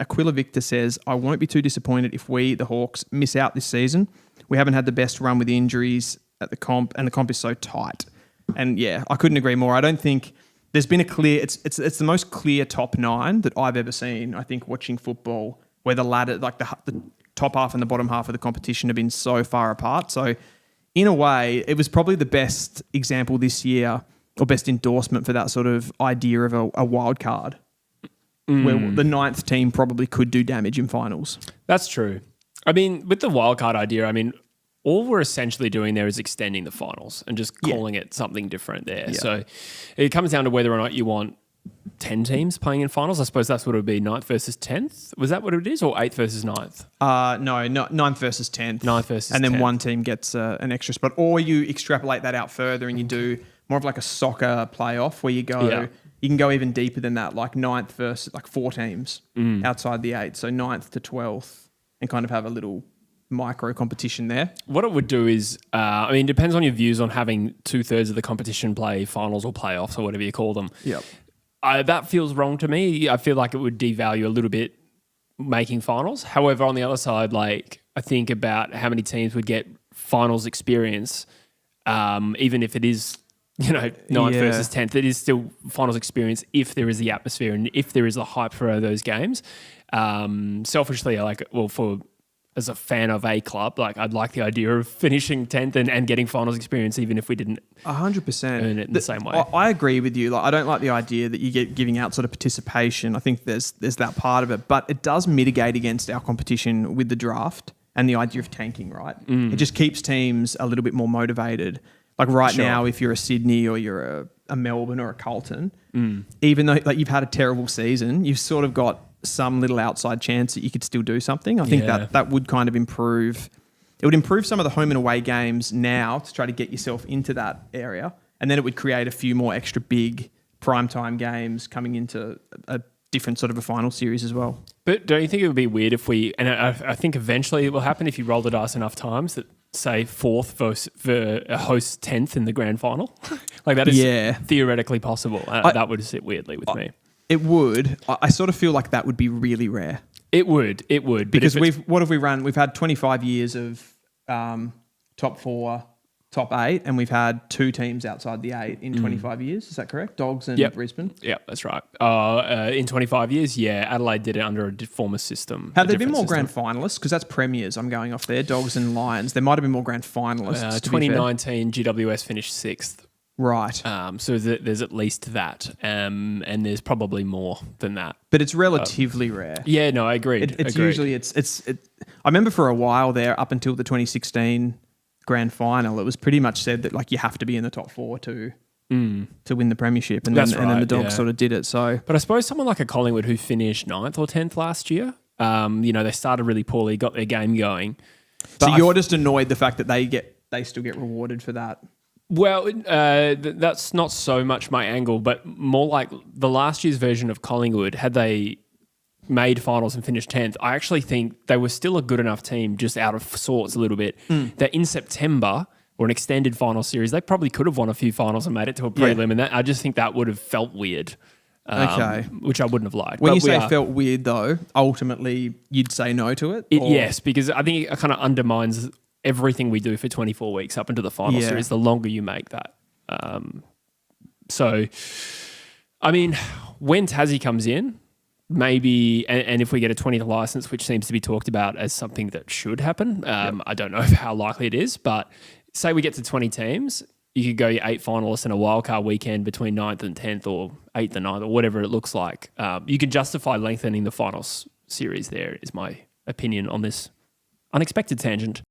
Aquila Victor says, I won't be too disappointed if we, the Hawks, miss out this season. We haven't had the best run with the injuries at the comp, and the comp is so tight. And yeah, I couldn't agree more. I don't think there's been a clear, it's the most clear top 9 that I've ever seen, I think, watching football, where the ladder, like the top half and the bottom half of the competition have been so far apart. So in a way, it was probably the best example this year, or best endorsement for that sort of idea of a wild card, where the 9th team probably could do damage in finals. That's true. I mean, with the wild card idea, I mean, all we're essentially doing there is extending the finals and just calling it something different there. Yeah. So it comes down to whether or not you want 10 teams playing in finals. I suppose that's what it would be, 9th versus 10th. Was that what it is, or 8th versus 9th? No, 9th versus 10th. 9th versus 10th. And then one team gets an extra spot. Or you extrapolate that out further and you do more of like a soccer playoff where you go, you can go even deeper than that, like 9th versus like 4 teams outside the 8. So 9th to 12th, and kind of have a little micro competition there. What it would do is, I mean, it depends on your views on having 2/3 of the competition play finals or playoffs or whatever you call them. Yep. That feels wrong to me. I feel like it would devalue a little bit making finals. However, on the other side, like I think about how many teams would get finals experience, even if it is, 9th versus 10th, it is still finals experience if there is the atmosphere and if there is the hype for those games. Selfishly, I like it. Well, as a fan of a club, like I'd like the idea of finishing 10th and getting finals experience, even if we didn't 100% earn it in the same way. I agree with you. Like, I don't like the idea that you get giving out sort of participation. I think there's that part of it, but it does mitigate against our competition with the draft and the idea of tanking, right? It just keeps teams a little bit more motivated. Like now, if you're a Sydney or you're a Melbourne or a Carlton, even though like you've had a terrible season, you've sort of got some little outside chance that you could still do something. I think that would kind of improve. It would improve some of the home and away games now to try to get yourself into that area. And then it would create a few more extra big primetime games coming into a different sort of a final series as well. But don't you think it would be weird if and I think eventually it will happen if you roll the dice enough times that, say, 4th hosts 10th in the grand final? Like that is theoretically possible. That would sit weirdly with me. It would. I sort of feel like that would be really rare. It would. Because what have we run? We've had 25 years of top 4, top 8, and we've had 2 teams outside the 8 in 25 years. Is that correct? Dogs and Brisbane? Yeah, that's right. In 25 years, Adelaide did it under a former system. Have there been more grand finalists? Because that's premiers I'm going off there. Dogs and Lions. There might have been more grand finalists. 2019, GWS finished 6th. Right. So there's at least that, and there's probably more than that. But it's relatively rare. Yeah, no, I agree. It's usually I remember for a while there, up until the 2016 grand final, it was pretty much said that like you have to be in the top 4 to win the premiership, and then the Dogs sort of did it. So, but I suppose someone like a Collingwood who finished 9th or 10th last year, they started really poorly, got their game going. So you're just annoyed the fact that they still get rewarded for that. Well, that's not so much my angle, but more like the last year's version of Collingwood, had they made finals and finished 10th, I actually think they were still a good enough team, just out of sorts a little bit, that in September or an extended final series, they probably could have won a few finals and made it to a prelim, and I just think that would have felt weird, which I wouldn't have liked. When you say felt weird, though, ultimately you'd say no to it? Yes, because I think it kind of undermines everything we do for 24 weeks up into the final series, the longer you make that. So, I mean, when Tassie comes in, maybe, and if we get a 20th license, which seems to be talked about as something that should happen, I don't know how likely it is, but say we get to 20 teams, you could go your 8 finalists in a wildcard weekend between 9th and 10th or 8th and 9th or whatever it looks like. You can justify lengthening the finals series there, is my opinion on this unexpected tangent.